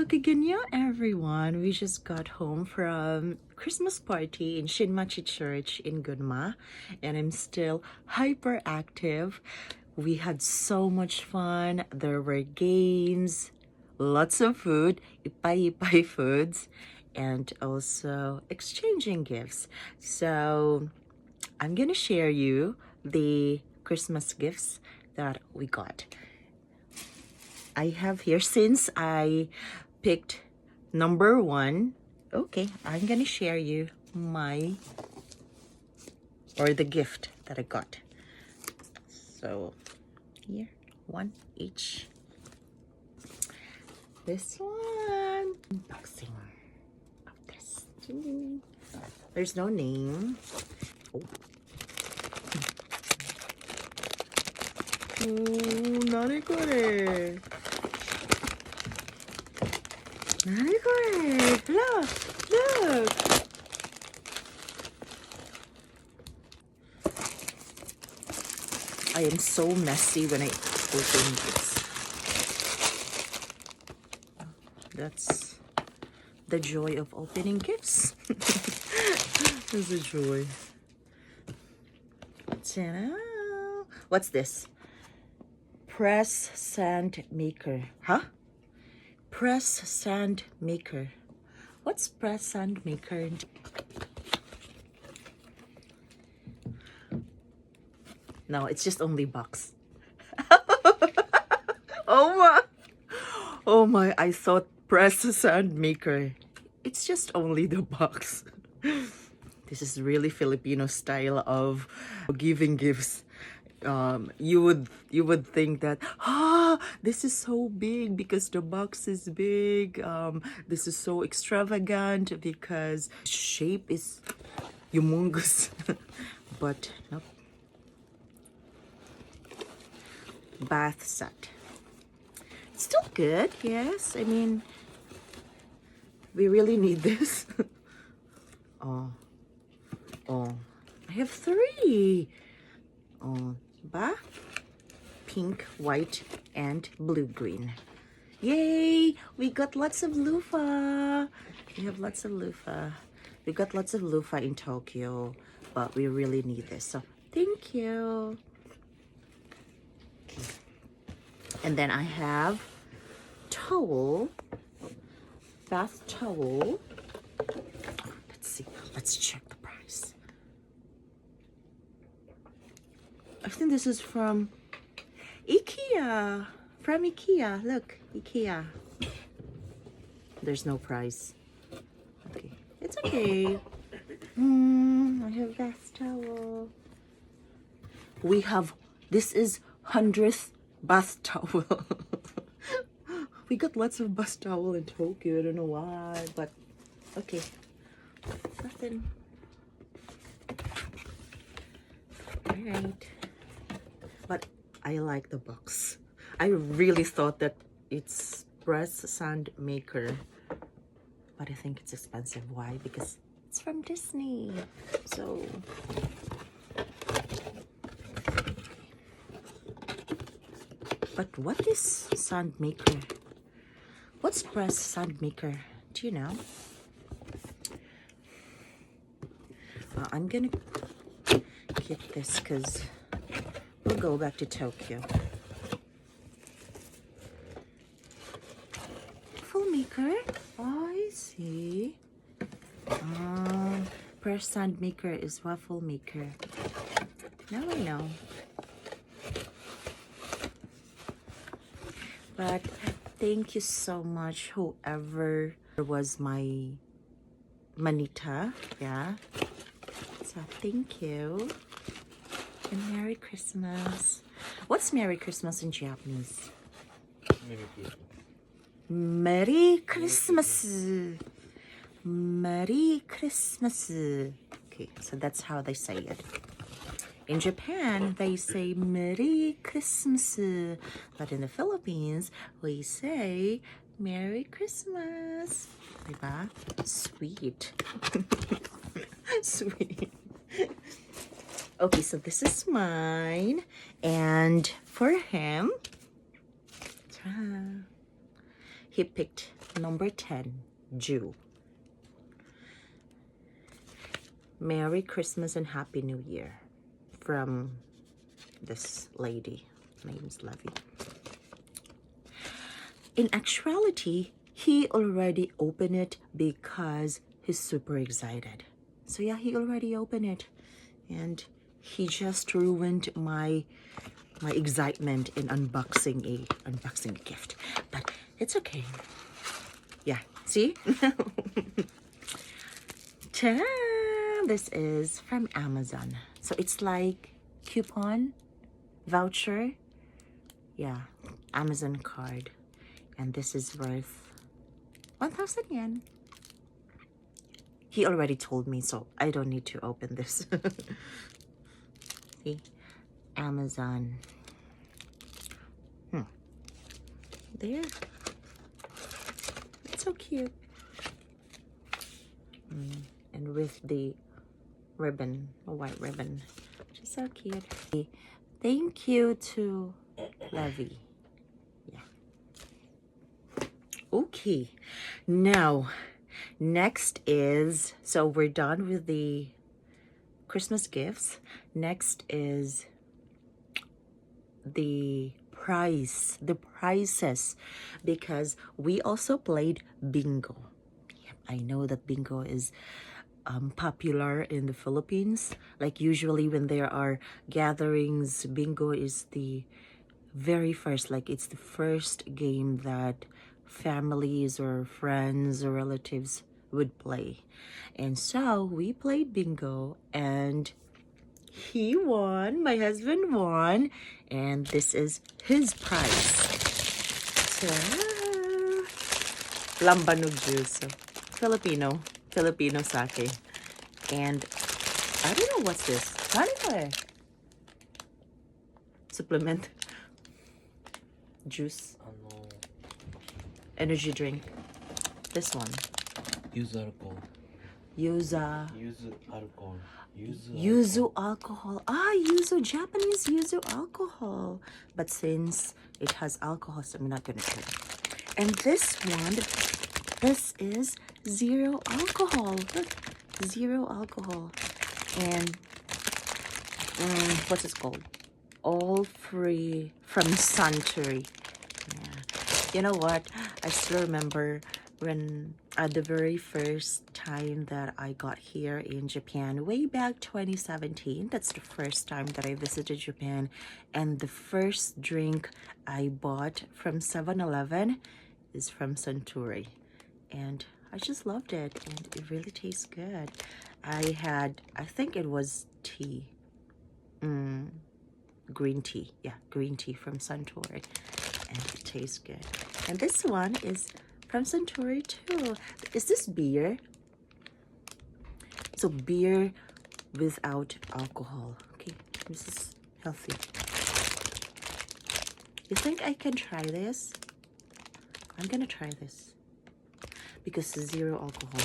Kaganyo everyone. We just got home from Christmas party in Shinmachi Church in Gunma, and I'm still hyperactive. We had so much fun. There were games, lots of food, ipay foods, and also exchanging gifts. So I'm gonna share you the Christmas gifts that we got. I have here, since I picked number 1, okay, I'm gonna share you the gift that I got. So here, 1 each. This one, unboxing of this. There's no name. Oh, nani kore? Nani kore? Look, look. I am so messy when I open this. That's the joy of opening gifts. It's a joy. Ta-da! What's this? Press sand maker. Huh? Press sand maker. What's press sand maker? No, it's just only box. Oh my, I thought press sand maker. It's just only the box. This is really Filipino style of giving gifts. You would think that this is so big because the box is big. This is so extravagant because shape is humongous. But nope. Bath set. It's still good, yes. I mean, we really need this. Oh, I have 3. Oh, ba? Pink, white, and blue-green. Yay! We got lots of loofah. We have lots of loofah. We got lots of loofah in Tokyo, but we really need this. So, thank you. Okay. And then I have towel, bath towel. Let's see. Let's check the price. I think this is from IKEA. From IKEA. Look, IKEA. There's no price. Okay, it's okay. I have bath towel. We have. This is 100th bath towel. We got lots of bath towel in Tokyo. I don't know why, but okay. Nothing. Alright. But I like the box. I really thought that it's press sand maker, but I think it's expensive. Why? Because it's from Disney. So but what is sand maker? What's press sand maker? Do you know? I'm gonna keep this because we'll go back to Tokyo. Waffle maker? Oh, I see. Press sand maker is waffle maker. Now I know. But thank you so much, whoever was my manita. Yeah. So thank you. And Merry Christmas. What's Merry Christmas in Japanese? Merry Christmas. Merry Christmas. Okay, so that's how they say it. In Japan, they say Merry Christmas. But in the Philippines, we say Merry Christmas. Diba? Sweet. Sweet. Okay, so this is mine. And for him, he picked Number 10, Jew. Merry Christmas and Happy New Year from this lady. Her name is Levy. In actuality, he already opened it because he's super excited. So yeah, he already opened it, and he just ruined my excitement in unboxing a gift. But it's okay. Yeah, see? Ta-da! This is from Amazon. So it's like coupon, voucher. Yeah, Amazon card. And this is worth 1,000 yen. He already told me, so I don't need to open this. See? Amazon. There. It's so cute. And with the ribbon, a white ribbon. She's so cute. Thank you to Levy. Yeah. Okay. Now, next is, so we're done with the Christmas gifts. Next is the prizes, because we also played bingo. Yep, I know that bingo is popular in the Philippines. Like usually when there are gatherings, bingo is the very first, like it's the first game that families or friends or relatives would play. And so we played bingo, and he won, my husband won, and this is his prize. So, lambanog juice, Filipino sake. And I don't know what's this. Supplement. Juice. Energy drink. This one. Yuzu alcohol. Yuzu alcohol. Ah, yuzu, Japanese yuzu alcohol. But since it has alcohol, so I'm not gonna try it. And this one, this is zero alcohol. Look, zero alcohol. And what's it called? All free from Suntory. Yeah. You know what? I still remember when the very first time that I got here in Japan, way back 2017. That's the first time that I visited Japan, and the first drink I bought from 7-Eleven is from Suntory, and I just loved it, and it really tastes good. I think it was tea, green tea. Yeah, green tea from Suntory, and it tastes good. And this one is from Suntory too. Is this beer? So beer without alcohol. Okay, this is healthy. You think I can try this? I'm gonna try this because it's zero alcohol.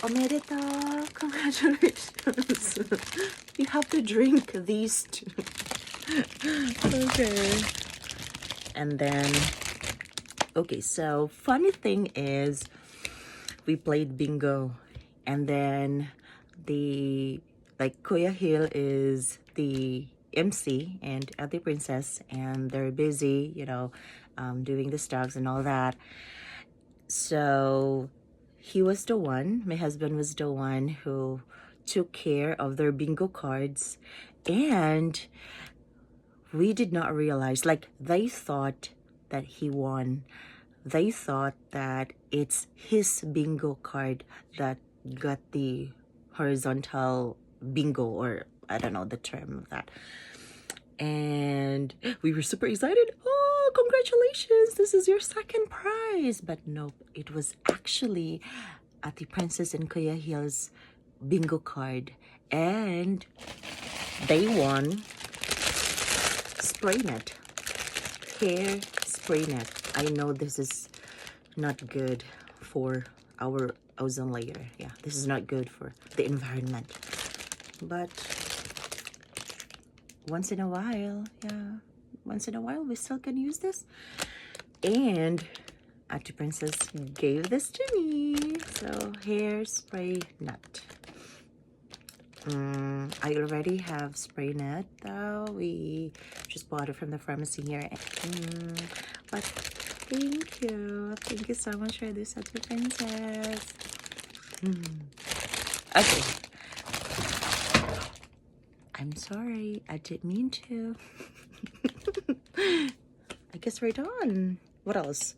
Omereta! Congratulations! You have to drink these two. Okay. And then, okay, so funny thing is, we played bingo, and then Kuya Hill is the MC and Ate Princess, and they're busy, doing the stuffs and all that. So he was the one, my husband was the one who took care of their bingo cards, and we did not realize, like, they thought that he won. They thought that it's his bingo card that got the horizontal bingo, or I don't know the term of that. And we were super excited. Oh, congratulations, this is your second prize. But nope, it was actually Ate Princess and Kuya Hill's bingo card, and they won spray net, hair spray net. I know this is not good for our ozone layer. Yeah, this is not good for the environment, but once in a while we still can use this. And Ate Princess gave this to me. So hairspray net. I already have spray net though. We just bought it from the pharmacy here. But thank you. Thank you so much for this, Ate Princess. Okay. I'm sorry. I didn't mean to. I guess we're done. What else?